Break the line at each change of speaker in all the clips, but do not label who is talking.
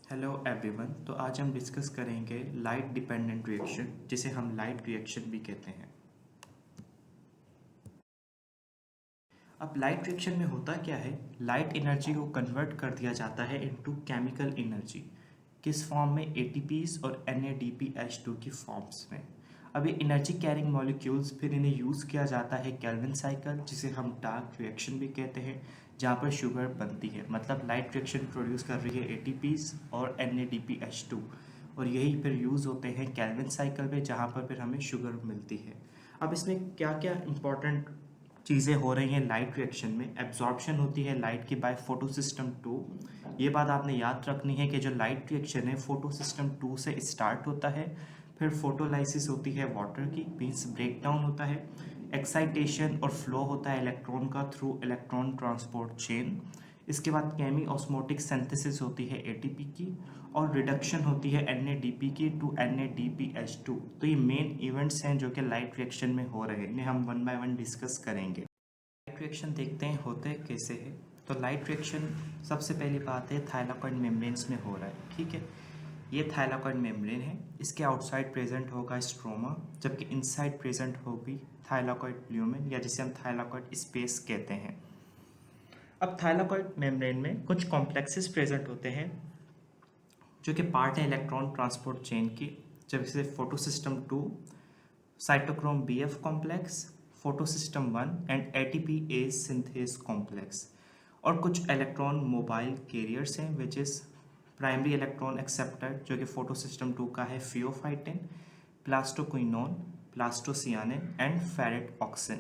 Hello everyone. तो आज हम डिस्कस करेंगे लाइट डिपेंडेंट रिएक्शन, जिसे हम लाइट रिएक्शन भी कहते हैं। अब लाइट रिएक्शन में होता क्या है, लाइट एनर्जी को कन्वर्ट कर दिया जाता है इनटू केमिकल एनर्जी। किस फॉर्म में? एटीपीज और NADPH2 की फॉर्म्स में। अब ये एनर्जी कैरिंग मॉलिक्यूल्स फिर इन्हें यूज़ किया जाता है केल्विन साइकिल, जिसे हम डार्क रिएक्शन भी कहते हैं, जहाँ पर शुगर बनती है। मतलब लाइट रिएक्शन प्रोड्यूस कर रही है एटीपीज और NADPH2, और यही फिर यूज़ होते हैं केल्विन साइकिल में, जहाँ पर फिर हमें शुगर मिलती है। अब इसमें क्या क्या इंपॉर्टेंट चीज़ें हो रही हैं लाइट रिएक्शन में? एब्जॉर्प्शन होती है लाइट की बाय फोटोसिस्टम 2। ये बात आपने याद रखनी है कि जो लाइट रिएक्शन है फोटोसिस्टम 2 से स्टार्ट होता है, फिर फोटोलाइसिस होती है वाटर की, मीन्स ब्रेक डाउन होता है, एक्साइटेशन और फ्लो होता है इलेक्ट्रॉन का थ्रू इलेक्ट्रॉन ट्रांसपोर्ट चेन। इसके बाद केमी ऑस्मोटिक सिंथेसिस होती है एटीपी की, और रिडक्शन होती है NADP की टू NADPH2। तो ये मेन इवेंट्स हैं जो कि लाइट रिएक्शन में हो रहे हैं, इन्हें हम वन बाय वन डिस्कस करेंगे। लाइट रिएक्शन देखते हैं होते कैसे है। तो लाइट रिएक्शन सबसे पहली बात है थाइलाकॉइड मेम्ब्रेन्स में हो रहा है, ठीक है। ये थाइलाकॉइड मेम्ब्रेन है, इसके आउटसाइड प्रेजेंट होगा स्ट्रोमा, जबकि इनसाइड प्रेजेंट होगी थाइलाकॉइड ल्यूमेन, या जिसे हम थाइलाकॉइड स्पेस कहते हैं। अब थाइलाकॉइड मेम्ब्रेन में कुछ कॉम्प्लेक्सेस प्रेजेंट होते हैं जो कि पार्ट है इलेक्ट्रॉन ट्रांसपोर्ट चेन की, जैसे photosystem 2, cytochrome BF complex, photosystem 1 and ATPase synthase complex. और कुछ इलेक्ट्रॉन मोबाइल कैरियर्स हैं which is primary electron acceptor, जो कि फोटोसिस्टम 2 का है pheophytin, plastoquinone, plastocyanin and ferredoxin.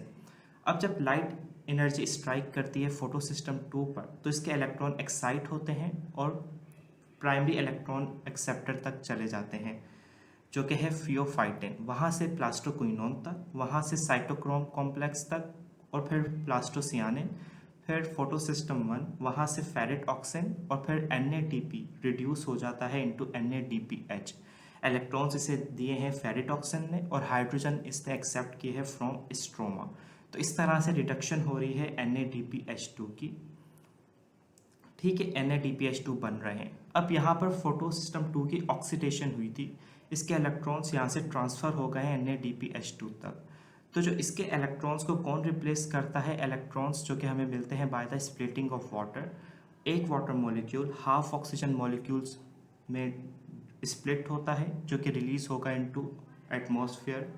अब जब लाइट एनर्जी स्ट्राइक करती है फोटोसिस्टम 2 पर, तो इसके इलेक्ट्रॉन एक्साइट होते हैं और प्राइमरी इलेक्ट्रॉन एक्सेप्टर तक चले जाते हैं, जो कि है फियोफाइटिन, वहाँ से प्लास्टोक्विनोन तक, वहाँ से साइटोक्रोम कॉम्प्लेक्स तक, और फिर प्लास्टोसियानिन, फिर फोटोसिस्टम 1, वहाँ से फेरेट ऑक्सिन, और फिर NADP रिड्यूस हो जाता है इनटू NADPH। इलेक्ट्रॉन्स इसे दिए हैं फेरेट ऑक्सिन ने, और हाइड्रोजन इसने एक्सेप्ट किए हैं फ्रॉम स्ट्रोमा। तो इस तरह से रिडक्शन हो रही है NADPH2 की, ठीक है। NADPH2 बन रहे हैं। अब यहाँ पर फोटो सिस्टम 2 की ऑक्सीडेशन हुई थी, इसके इलेक्ट्रॉन्स यहाँ से ट्रांसफ़र हो गए हैं NADPH2 तक। तो जो इसके इलेक्ट्रॉन्स को कौन रिप्लेस करता है? इलेक्ट्रॉन्स जो कि हमें मिलते हैं by the splitting of water. एक water molecule half oxygen molecules में स्प्लिट होता है, जो कि रिलीज होगा into atmosphere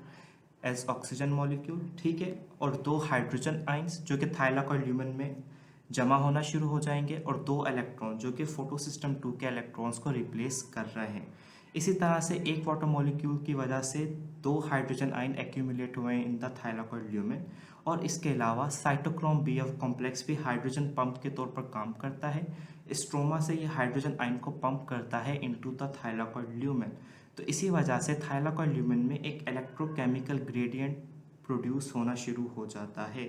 as oxygen molecule, ठीक है। और दो हाइड्रोजन आइंस जो कि थाइलाकॉइड ल्यूमेन में जमा होना शुरू हो जाएंगे, और दो इलेक्ट्रॉन जो कि फोटोसिस्टम 2 के इलेक्ट्रॉन्स को रिप्लेस कर रहे हैं। इसी तरह से एक वाटर मॉलिक्यूल की वजह से दो हाइड्रोजन आयन एक्यूमुलेट हुए हैं इन द थाइलाकॉइड ल्यूमेन। और इसके अलावा साइटोक्रोम BF कॉम्प्लेक्स भी हाइड्रोजन पंप के तौर पर काम करता है। स्ट्रोमा से ये हाइड्रोजन आयन को पंप करता है इनटू द थाइलाकॉइड ल्यूमेन। तो इसी वजह से थाइलाकॉइड ल्यूमेन में एक इलेक्ट्रोकेमिकल ग्रेडियंट प्रोड्यूस होना शुरू हो जाता है।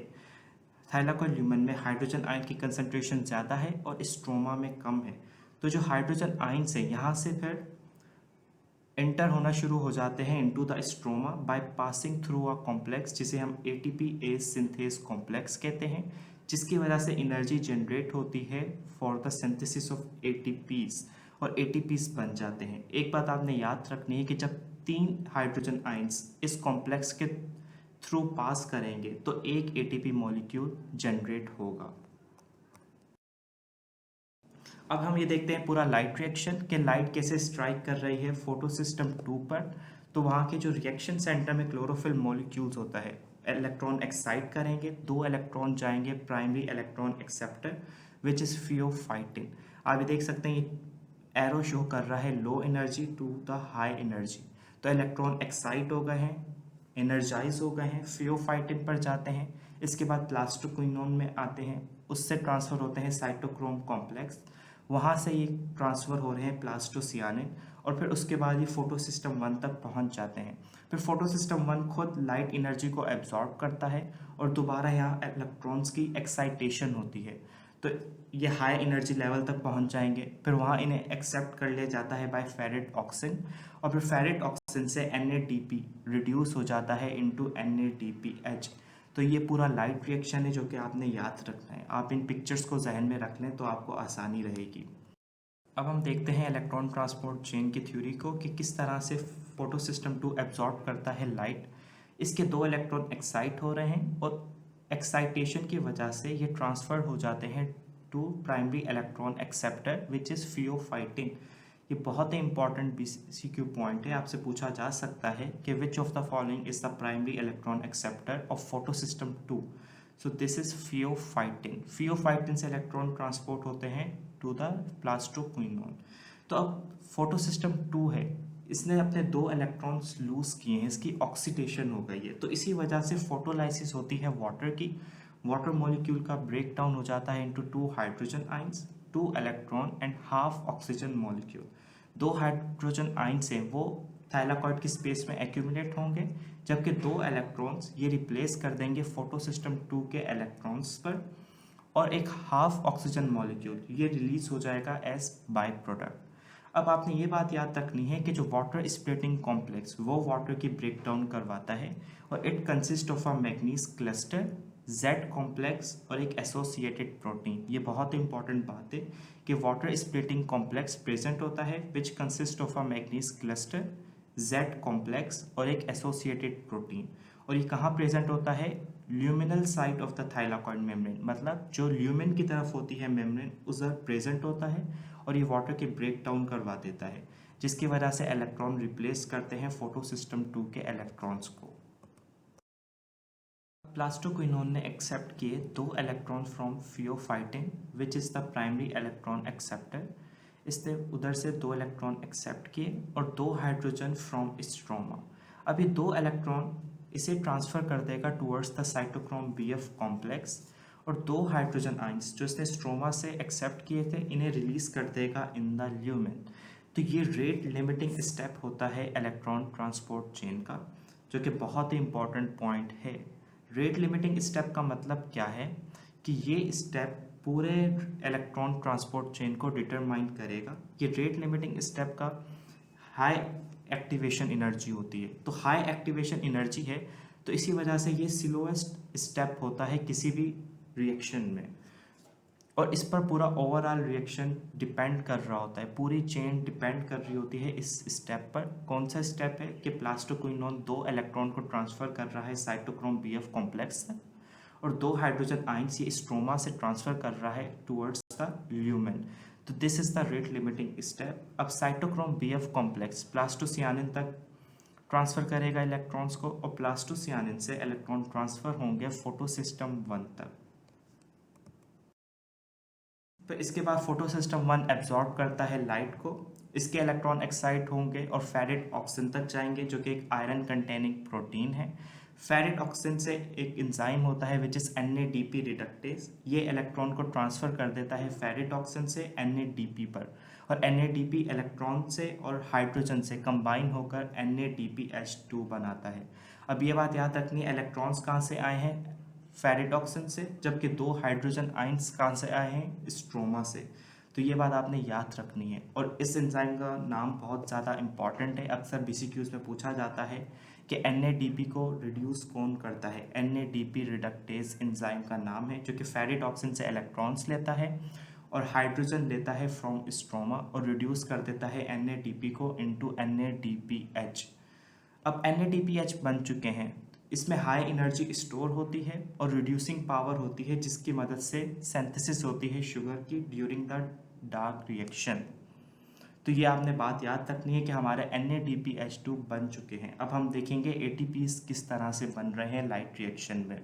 थाइलाकॉइड ल्यूमेन में हाइड्रोजन आयन की कंसंट्रेशन ज़्यादा है और स्ट्रोमा में कम है। तो जो हाइड्रोजन आयन्स है यहाँ से फिर एंटर होना शुरू हो जाते हैं into the stroma by passing through a complex, जिसे हम ATPase सिंथेस कॉम्प्लेक्स कहते हैं, जिसकी वजह से एनर्जी जनरेट होती है for the synthesis of ATPs, और ATPs बन जाते हैं। एक बात आपने याद रखनी है कि जब तीन हाइड्रोजन आयन्स इस कॉम्प्लेक्स के थ्रू पास करेंगे तो एक ATP मॉलिक्यूल जनरेट होगा। अब हम ये देखते हैं पूरा लाइट रिएक्शन कि लाइट कैसे स्ट्राइक कर रही है फोटोसिस्टम 2 पर। तो वहाँ के जो रिएक्शन सेंटर में क्लोरोफिल मॉलिक्यूल्स होता है, इलेक्ट्रॉन एक्साइट करेंगे, दो इलेक्ट्रॉन जाएंगे primary electron acceptor which is pheophytin. आप ये देख सकते हैं ये एरो शो कर रहा है low energy to the high energy. तो इलेक्ट्रॉन एक्साइट हो गए हैं, एनर्जाइज हो गए हैं, फियोफाइटिन पर जाते हैं। इसके बाद प्लास्टोक्विनोन में आते हैं, उससे ट्रांसफ़र होते हैं साइटोक्रोम कॉम्प्लेक्स, वहाँ से ये ट्रांसफ़र हो रहे हैं प्लास्टोसियानिन, और फिर उसके बाद ये फोटोसिस्टम 1 तक पहुँच जाते हैं। फिर फोटोसिस्टम 1 खुद लाइट एनर्जी को एब्जॉर्ब करता है, और दोबारा यहाँ इलेक्ट्रॉन्स की एक्साइटेशन होती है। तो ये हाई एनर्जी लेवल तक पहुँच जाएंगे, फिर वहाँ इन्हें एक्सेप्ट कर लिया जाता है बाय फेरेट ऑक्सिन, और फिर फेरेट ऑक्सिन से NADP रिड्यूस हो जाता है इनटू NADPH। तो ये पूरा लाइट रिएक्शन है जो कि आपने याद रखना है। आप इन पिक्चर्स को जहन में रख लें तो आपको आसानी रहेगी। अब हम देखते हैं इलेक्ट्रॉन ट्रांसपोर्ट चेन की थ्योरी को कि किस तरह से फोटो सिस्टम 2 एब्जॉर्ब करता है लाइट। इसके 2 इलेक्ट्रॉन एक्साइट हो रहे हैं और एक्साइटेशन की वजह से ये ट्रांसफर हो जाते हैं to primary electron acceptor which is pheophytin. ये बहुत ही इंपॉर्टेंट BCQ पॉइंट है, आपसे पूछा जा सकता है कि which of the following is the primary electron acceptor of photo system 2। So this is pheophytin. Pheophytin से इलेक्ट्रॉन ट्रांसपोर्ट होते हैं टू द प्लास्टोक्विनोन। तो अब फोटो सिस्टम 2 है, इसने अपने 2 इलेक्ट्रॉन्स लूज किए हैं, इसकी ऑक्सीडेशन हो गई है, तो इसी वजह से फोटोलाइसिस होती है वाटर की। वाटर मॉलिक्यूल का ब्रेक डाउन हो जाता है into 2 hydrogen ions, 2 electron and half oxygen molecule. 2 hydrogen ions हैं वो थाइलाकॉइड की स्पेस में एक्यूमुलेट होंगे, जबकि 2 इलेक्ट्रॉन्स ये रिप्लेस कर देंगे फोटो सिस्टम 2 के इलेक्ट्रॉन्स पर, और एक हाफ ऑक्सीजन मॉलिक्यूल ये रिलीज हो जाएगा एज बाय प्रोडक्ट। अब आपने ये बात याद रखनी है कि जो वाटर स्प्लिटिंग कॉम्प्लेक्स वो वाटर की ब्रेक डाउन करवाता है, और it consist of a manganese cluster, Z complex और एक एसोसिएटेड प्रोटीन। ये बहुत इंपॉर्टेंट बात है कि वाटर स्प्लिटिंग कॉम्प्लेक्स प्रेजेंट होता है which consist of a manganese cluster, Z complex और एक एसोसिएटेड प्रोटीन। और ये कहाँ प्रेजेंट होता है? Luminal side of the thylakoid membrane, मतलब जो ल्यूमिन की तरफ होती है मेम्ब्रेन उधर प्रेजेंट होता है, और ये वाटर के ब्रेक डाउन करवा देता है, जिसकी वजह से इलेक्ट्रॉन रिप्लेस करते हैं फोटो सिस्टम 2 के इलेक्ट्रॉन्स को। प्लास्टोक्विनोन ने एक्सेप्ट किए 2 electron from pheophytin which is the primary electron acceptor. इसने उधर से 2 इलेक्ट्रॉन एक्सेप्ट किए और 2 हाइड्रोजन फ्रॉम स्ट्रोमा। अभी 2 इलेक्ट्रॉन इसे ट्रांसफ़र कर देगा towards the cytochrome BF complex, और 2 हाइड्रोजन आइंस जो इसने स्ट्रोमा से एक्सेप्ट किए थे इन्हें रिलीज कर देगा इन द ल्यूमेन। तो ये रेट लिमिटिंग स्टेप होता है इलेक्ट्रॉन ट्रांसपोर्ट चेन का, जो कि बहुत ही इंपॉर्टेंट पॉइंट है। रेट लिमिटिंग स्टेप का मतलब क्या है कि ये स्टेप पूरे इलेक्ट्रॉन ट्रांसपोर्ट चेन को डिटरमाइन करेगा। ये रेट लिमिटिंग स्टेप का हाई एक्टिवेशन एनर्जी होती है, तो हाई एक्टिवेशन एनर्जी है, तो इसी वजह से ये स्लोएस्ट स्टेप होता है किसी भी रिएक्शन में, और इस पर पूरा ओवरऑल रिएक्शन डिपेंड कर रहा होता है, पूरी चेन डिपेंड कर रही होती है इस स्टेप पर। कौन सा स्टेप है कि प्लास्टोक्विनोन 2 इलेक्ट्रॉन को ट्रांसफर कर रहा है साइटोक्रोम BF कॉम्प्लेक्स से, और 2 हाइड्रोजन आइंस ये स्ट्रोमा से ट्रांसफर कर रहा है टुवर्ड्स द ल्यूमेन। तो this is the rate limiting step. अब साइटोक्रोम BF कॉम्प्लेक्स प्लास्टोसियानिन तक ट्रांसफर करेगा इलेक्ट्रॉन्स को, और प्लास्टोसियानिन से इलेक्ट्रॉन ट्रांसफर होंगे फोटो सिस्टम 1 तक। फिर इसके बाद फोटो सिस्टम 1 एब्जॉर्ब करता है लाइट को, इसके इलेक्ट्रॉन एक्साइट होंगे और फेरिक ऑक्सिन तक जाएंगे, जो कि एक आयरन कंटेनिंग प्रोटीन है। फेरिक ऑक्सिन से एक एंजाइम होता है विच इज़ NADP रिडक्टेज, ये इलेक्ट्रॉन को ट्रांसफ़र कर देता है फेरिक ऑक्सिन से NADP पर, और NADP इलेक्ट्रॉन से और हाइड्रोजन से कंबाइन होकर NADPH2 बनाता है। अब ये बात याद रखनी है, इलेक्ट्रॉन्स कहाँ से आए हैं? फेरिक ऑक्सिन से, जबकि 2 हाइड्रोजन आइंस कहाँ से आए हैं? स्ट्रोमा से। तो ये बात आपने याद रखनी है, और इस एंजाइम का नाम बहुत ज़्यादा इंपॉर्टेंट है, अक्सर BCQs में पूछा जाता है कि NADP को रिड्यूस कौन करता है? NADP रिडक्टेज एंजाइम का नाम है, जो कि फेरिक ऑक्सिन से इलेक्ट्रॉन्स लेता है और हाइड्रोजन लेता है फ्रॉम स्ट्रोमा और रिड्यूस कर देता है NADP को इनटू NADPH। अब NADPH बन चुके हैं, इसमें हाई एनर्जी स्टोर होती है और रिड्यूसिंग पावर होती है, जिसकी मदद से सिंथेसिस होती है शुगर की ड्यूरिंग द डार्क रिएक्शन। तो ये आपने बात याद रखनी है कि हमारे NADPH2 बन चुके हैं। अब हम देखेंगे ATPs किस तरह से बन रहे हैं लाइट रिएक्शन में।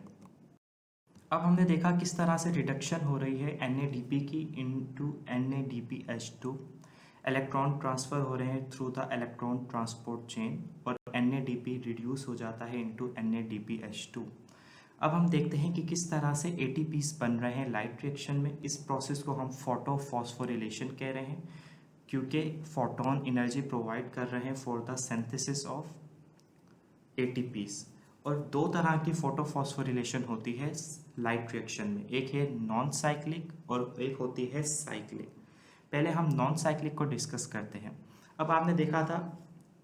अब हमने देखा किस तरह से रिडक्शन हो रही है NADP की इनटू NADPH2। इलेक्ट्रॉन ट्रांसफ़र हो रहे हैं through the electron transport chain, और NADP रिड्यूस हो जाता है इनटू NADPH2। अब हम देखते हैं कि किस तरह से ATPs बन रहे हैं लाइट रिएक्शन में। इस प्रोसेस को हम फोटो फॉस्फोरिलेशन कह रहे हैं, क्योंकि फोटोन एनर्जी प्रोवाइड कर रहे हैं for the synthesis of ATPs। और 2 तरह की फोटो फॉस्फोरिलेशन होती है लाइट रिएक्शन में, एक है नॉन साइक्लिक और एक होती है साइक्लिक। पहले हम नॉन साइक्लिक को डिस्कस करते हैं। अब आपने देखा था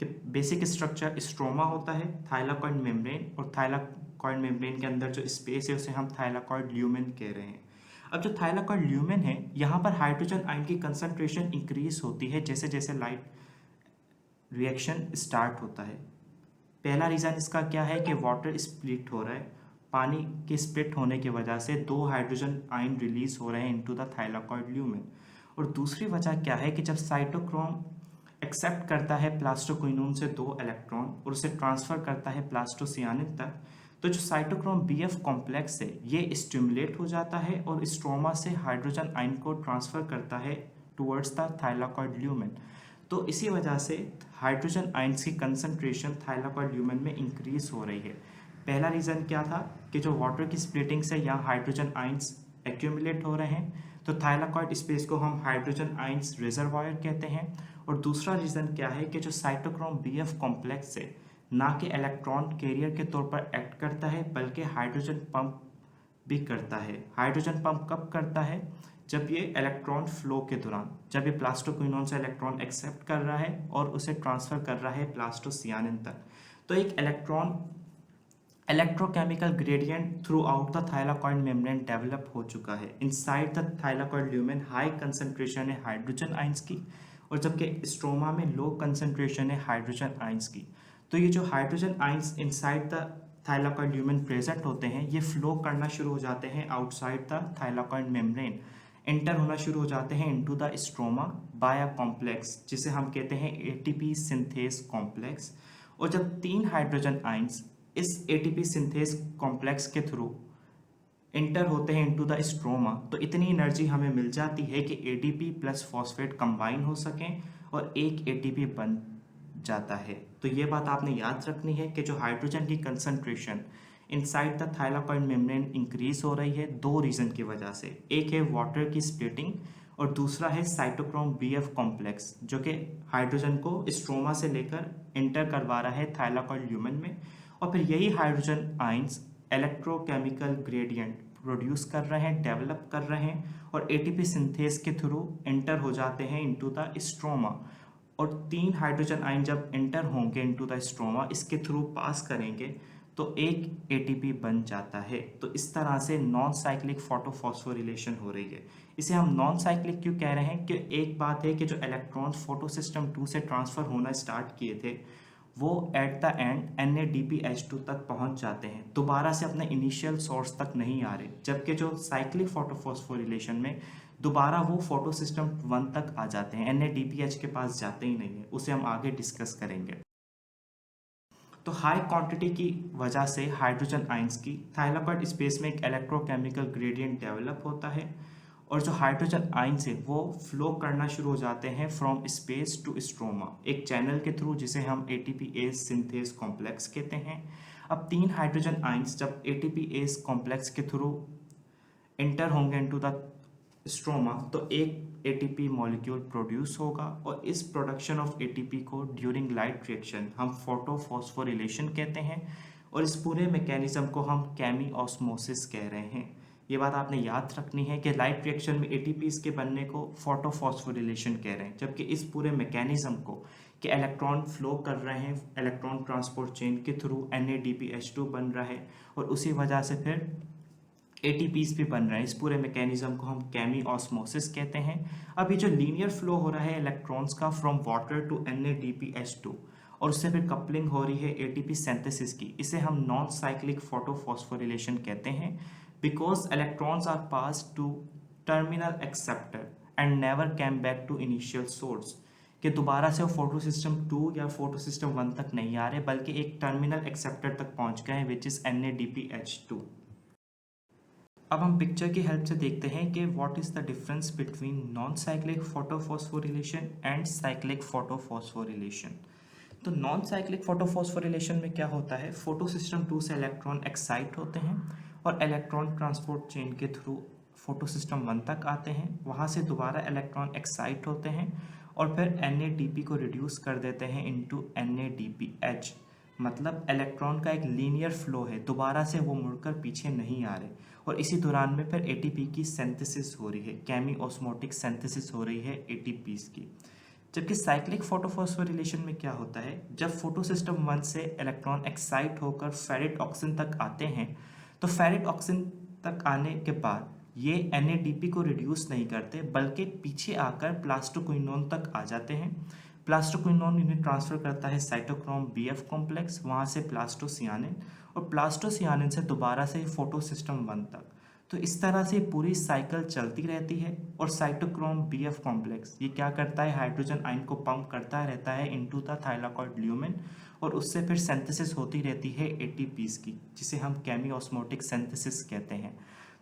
कि बेसिक स्ट्रक्चर स्ट्रोमा होता है, थाइलाकॉइड मेम्ब्रेन, और थाइलाकॉइड मेम्ब्रेन के अंदर जो स्पेस है उसे हम थाइलाकॉइड ल्यूमेन कह रहे हैं। अब जो थाइलाकॉइड ल्यूमेन है, यहाँ पर हाइड्रोजन आयन की कंसंट्रेशन इंक्रीज होती है जैसे जैसे लाइट रिएक्शन स्टार्ट होता है। पहला रीज़न इसका क्या है कि वाटर स्प्लिट हो रहा है, पानी के स्प्लिट होने की वजह से दो हाइड्रोजन आयन रिलीज हो रहे हैं इनटू द थाइलाकॉइड ल्यूमेन। और दूसरी वजह क्या है कि जब साइटोक्रोम एक्सेप्ट करता है प्लास्टोक्विनोन से दो इलेक्ट्रॉन और उसे ट्रांसफर करता है प्लास्टोसियानिन तक, तो जो साइटोक्रोम बीएफ कॉम्प्लेक्स है ये स्टिमुलेट हो जाता है और स्ट्रोमा से हाइड्रोजन आयन को ट्रांसफर करता है टुवर्ड्स द थाइलाकॉइड ल्यूमेन। तो इसी वजह से हाइड्रोजन आयंस की कंसंट्रेशन थाइलाकॉइड ल्यूमेन में इंक्रीज हो रही है। पहला रीज़न क्या था कि जो वाटर की स्प्लिटिंग से यहाँ हाइड्रोजन आयंस एक्यूमुलेट हो रहे हैं, तो थाइलाकॉइड स्पेस को हम हाइड्रोजन आयंस रिजर्वायर कहते हैं। और दूसरा रीज़न क्या है कि जो साइटोक्रोम बीएफ कॉम्प्लेक्स है ना कि इलेक्ट्रॉन कैरियर के तौर पर एक्ट करता है बल्कि हाइड्रोजन पंप भी करता है। हाइड्रोजन पंप कब करता है? जब ये इलेक्ट्रॉन फ्लो के दौरान, जब ये प्लास्टोक्विनोन से इलेक्ट्रॉन एक्सेप्ट कर रहा है और उसे ट्रांसफर कर रहा है प्लास्टोसियानिन तक, तो एक electrochemical gradient throughout the thylakoid membrane develop हो चुका है। Inside the thylakoid lumen high concentration है हाइड्रोजन आयंस की और जबकि स्ट्रोमा में लो कंसंट्रेशन है हाइड्रोजन आयंस की। तो ये जो hydrogen ions inside the thylakoid lumen present होते हैं, ये फ्लो करना शुरू हो जाते हैं outside the thylakoid membrane, enter होना शुरू हो जाते हैं into the stroma by a complex जिसे हम कहते हैं एटीपी सिंथेस कॉम्प्लेक्स। और जब तीन हाइड्रोजन आयंस इस एटीपी सिंथेस कॉम्प्लेक्स के थ्रू इंटर होते हैं इनटू द स्ट्रोमा, तो इतनी एनर्जी हमें मिल जाती है कि एटीपी प्लस फॉस्फेट कंबाइन हो सकें और एक एटीपी बन जाता है। तो ये बात आपने याद रखनी है कि जो हाइड्रोजन की concentration inside the thylakoid membrane increase हो रही है दो रीज़न की वजह से। एक है वाटर की स्प्लिटिंग और दूसरा है साइटोक्रोम बीएफ कॉम्प्लेक्स जो कि हाइड्रोजन को स्ट्रोमा से लेकर इंटर करवा रहा है थाइलाकॉइड ल्यूमेन में। और फिर यही hydrogen ions electrochemical gradient produce कर रहे हैं, डेवलप कर रहे हैं और एटीपी सिंथेस के थ्रू एंटर हो जाते हैं इनटू द स्ट्रोमा। और तीन हाइड्रोजन आयन जब एंटर होंगे इनटू द स्ट्रोमा, इसके थ्रू पास करेंगे तो एक एटीपी बन जाता है। तो इस तरह से नॉन साइक्लिक फोटोफॉस्फोरिलेशन हो रही है। इसे हम नॉन साइक्लिक क्यों कह रहे हैं कि एक बात है कि जो इलेक्ट्रॉन्स फोटो सिस्टम 2 से ट्रांसफर होना स्टार्ट किए थे वो एट द एंड NADPH2 तक पहुंच जाते हैं, दोबारा से अपने इनिशियल सोर्स तक नहीं आ रहे। जबकि जो साइक्लिक फोटोफॉस्फोरिलेशन में दोबारा वो फोटो सिस्टम 1 तक आ जाते हैं, NADPH के पास जाते ही नहीं है। उसे हम आगे डिस्कस करेंगे। तो हाई क्वांटिटी की वजह से हाइड्रोजन आयंस की थाइलाकॉइड स्पेस में एक इलेक्ट्रोकेमिकल ग्रेडियंट डेवलप होता है और जो हाइड्रोजन आयंस है वो फ्लो करना शुरू हो जाते हैं फ्रॉम स्पेस टू स्ट्रोमा एक चैनल के थ्रू जिसे हम ATPase सिंथेस कॉम्प्लेक्स कहते हैं। अब तीन हाइड्रोजन आयंस जब ATPase कॉम्प्लेक्स के थ्रू एंटर होंगे इनटू द स्ट्रोमा तो एक एटीपी मॉलिक्यूल प्रोड्यूस होगा और इस प्रोडक्शन ऑफ एटीपी को ड्यूरिंग लाइट रिएक्शन हम फोटोफॉस्फोरिलेशन कहते हैं और इस पूरे मैकेनिज्म को हम केमी ऑस्मोसिस कह रहे हैं। ये बात आपने याद रखनी है कि लाइट रिएक्शन में एटीपीज के बनने को फोटोफॉस्फोरिलेशन कह रहे हैं, जबकि इस पूरे मैकेनिज्म को कि इलेक्ट्रॉन फ्लो कर रहे हैं इलेक्ट्रॉन ट्रांसपोर्ट चेन के थ्रू NADPH2 बन रहा है और उसी वजह से फिर ATPs भी बन रहे हैं। इस पूरे मैकेनिज्म को हम केमी ऑस्मोसिस कहते हैं। अब ये जो लीनियर फ्लो हो रहा है इलेक्ट्रॉन्स का फ्रॉम वाटर टू NADPH2 और उससे फिर कपलिंग हो रही है ATP सिंथेसिस की, इसे हम नॉन साइक्लिक फोटोफॉस्फोरिलेशन कहते हैं because electrons are pass to terminal acceptor and never came back to initial source, कि दोबारा से वो फोटो सिस्टम 2 या फोटो सिस्टम 1 तक नहीं आ रहे बल्कि एक टर्मिनल एक्सेप्टर तक पहुंच गए हैं विच इज NADPH2। अब हम पिक्चर की हेल्प से देखते हैं कि what is the difference between non cyclic photophosphorylation and cyclic photophosphorylation. तो नॉन साइक्लिक फोटोफॉस्फोरिलेशन में क्या होता है, फोटो सिस्टम 2 से इलेक्ट्रॉन एक्साइट होते हैं और इलेक्ट्रॉन ट्रांसपोर्ट चेन के थ्रू फोटो सिस्टम 1 तक आते हैं, वहाँ से दोबारा इलेक्ट्रॉन एक्साइट होते हैं और फिर NADP को रिड्यूस कर देते हैं इनटू NADPH। मतलब इलेक्ट्रॉन का एक लीनियर फ्लो है, दोबारा से वो मुड़कर पीछे नहीं आ रहे और इसी दौरान में फिर ATP की सिंथेसिस हो रही है, केमी ऑस्मोटिक सिंथेसिस हो रही है ATPs की। जबकि साइक्लिक फोटोफॉस्फोरिलेशन में क्या होता है, जब फोटो सिस्टम 1 से इलेक्ट्रॉन एक्साइट होकर फेरिट ऑक्सीजन तक आते हैं तो फेरिट ऑक्सीजन तक आने के बाद ये NADP को रिड्यूस नहीं करते बल्कि पीछे आकर प्लास्टोक्विनोन तक आ जाते हैं। प्लास्टोक्विनोन इन्हें ट्रांसफर करता है साइटोक्रोम BF कॉम्प्लेक्स, वहाँ से प्लास्टोसियानिन, और प्लास्टोसियानिन से दोबारा से फोटोसिस्टम 1 तक। तो इस तरह से पूरी साइकिल चलती रहती है। और साइटोक्रोम BF कॉम्प्लेक्स ये क्या करता है, हाइड्रोजन आयन को पंप करता रहता है इनटू द थाइलाकॉइड ल्यूमेन, और उससे फिर सिंथेसिस होती रहती है ATPs की, जिसे हम केमी ऑस्मोटिक सिंथेसिस कहते हैं।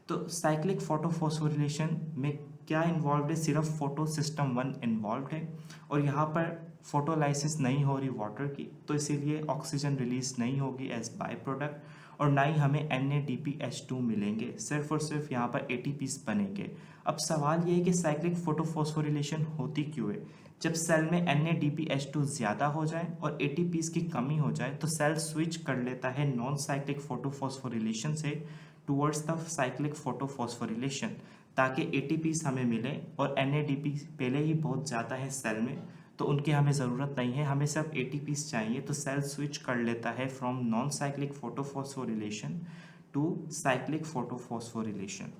तो साइक्लिक फोटोफॉस्फोरिलेशन में क्या इन्वॉल्व है, सिर्फ फोटो सिस्टम 1 इन्वॉल्व है, और यहाँ पर फोटोलाइसिस नहीं हो रही वाटर की, तो इसीलिए ऑक्सीजन रिलीज नहीं होगी एज बाय प्रोडक्ट, और ना ही हमें NADPH2 मिलेंगे, सिर्फ और सिर्फ यहाँ पर ATPs बनेंगे। अब सवाल ये है कि साइक्लिक फोटोफॉस्फोरिलेशन होती क्यों है। जब सेल में NADPH2 ज़्यादा हो जाए और ATPs की कमी हो जाए तो सेल स्विच कर लेता है नॉन साइक्लिक फोटोफॉस्फोरिलेशन से टूवर्ड्स द साइक्लिक फोटोफॉस्फोरिलेशन, ताकि ATPs हमें मिले, और NADP पहले ही बहुत ज़्यादा है सेल में, तो उनकी हमें ज़रूरत नहीं है, हमें सिर्फ ATPs चाहिए। तो सेल स्विच कर लेता है from non cyclic photophosphorylation to cyclic photophosphorylation.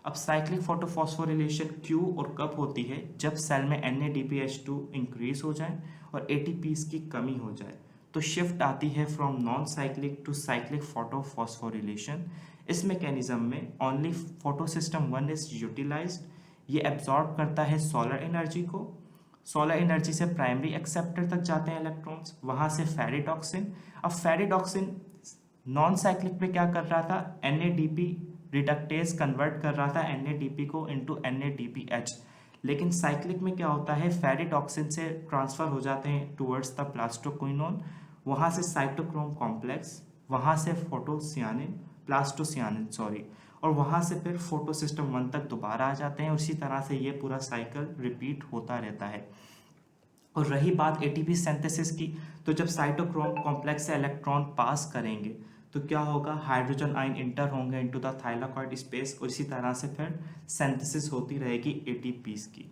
अब साइक्लिक फोटोफॉस्फोरिलेशन क्यों और कब होती है, जब सेल में NADPH2 इंक्रीज हो जाए और ATPs की कमी हो जाए, तो शिफ्ट आती है from non cyclic to cyclic photophosphorylation. इस मैकेनिज्म में ओनली फोटोसिस्टम 1 इज यूटिलाइज्ड। ये एब्जॉर्ब करता है सोलर एनर्जी को, सोलर एनर्जी से प्राइमरी एक्सेप्टर तक जाते हैं इलेक्ट्रॉन्स, वहाँ से फेरिडॉक्सिन। अब फेरिडॉक्सिन नॉन साइक्लिक पे क्या कर रहा था, NADP रिडक्टेज कन्वर्ट कर रहा था NADP को इनटू NADPH, लेकिन साइक्लिक में क्या होता है, फेरिडॉक्सिन से ट्रांसफर हो जाते हैं टूवर्ड्स द प्लास्टोक्विनोन, वहाँ से साइटोक्रोम कॉम्प्लेक्स, वहाँ से फोटोसियानिन प्लास्टोसियानिन सॉरी, और वहाँ से फिर फोटो सिस्टम 1 तक दोबारा आ जाते हैं, और इसी तरह से ये पूरा साइकिल रिपीट होता रहता है। और रही बात ATP सिंथेसिस की, तो जब साइटोक्रोम कॉम्प्लेक्स से इलेक्ट्रॉन पास करेंगे तो क्या होगा, हाइड्रोजन आयन इंटर होंगे इनटू द थाइलाकॉइड स्पेस, और इसी तरह से फिर सिंथेसिस होती रहेगी ATPs की।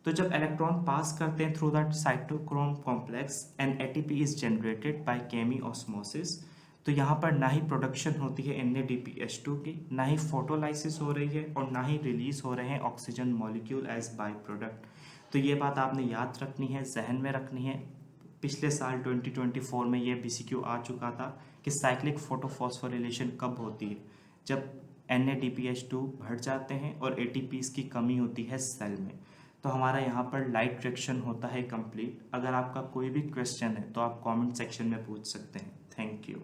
तो जब इलेक्ट्रॉन पास करते हैं through that cytochrome complex and ATP is generated by chemiosmosis, तो यहाँ पर ना ही प्रोडक्शन होती है NADPH2 की, ना ही फोटोलाइसिस हो रही है, और ना ही रिलीज हो रहे हैं oxygen molecule as by product. तो ये बात आपने याद रखनी है, जहन में रखनी है। पिछले साल 2024 में ये BCQ आ चुका था कि साइक्लिक फोटोफॉस्फोरिलेशन कब होती है, जब NADPH2 बढ़ जाते हैं और ATPs की कमी होती है सेल में। तो हमारा यहाँ पर लाइट रिएक्शन होता है कंप्लीट। अगर आपका कोई भी क्वेश्चन है तो आप कमेंट सेक्शन में पूछ सकते हैं। Thank you.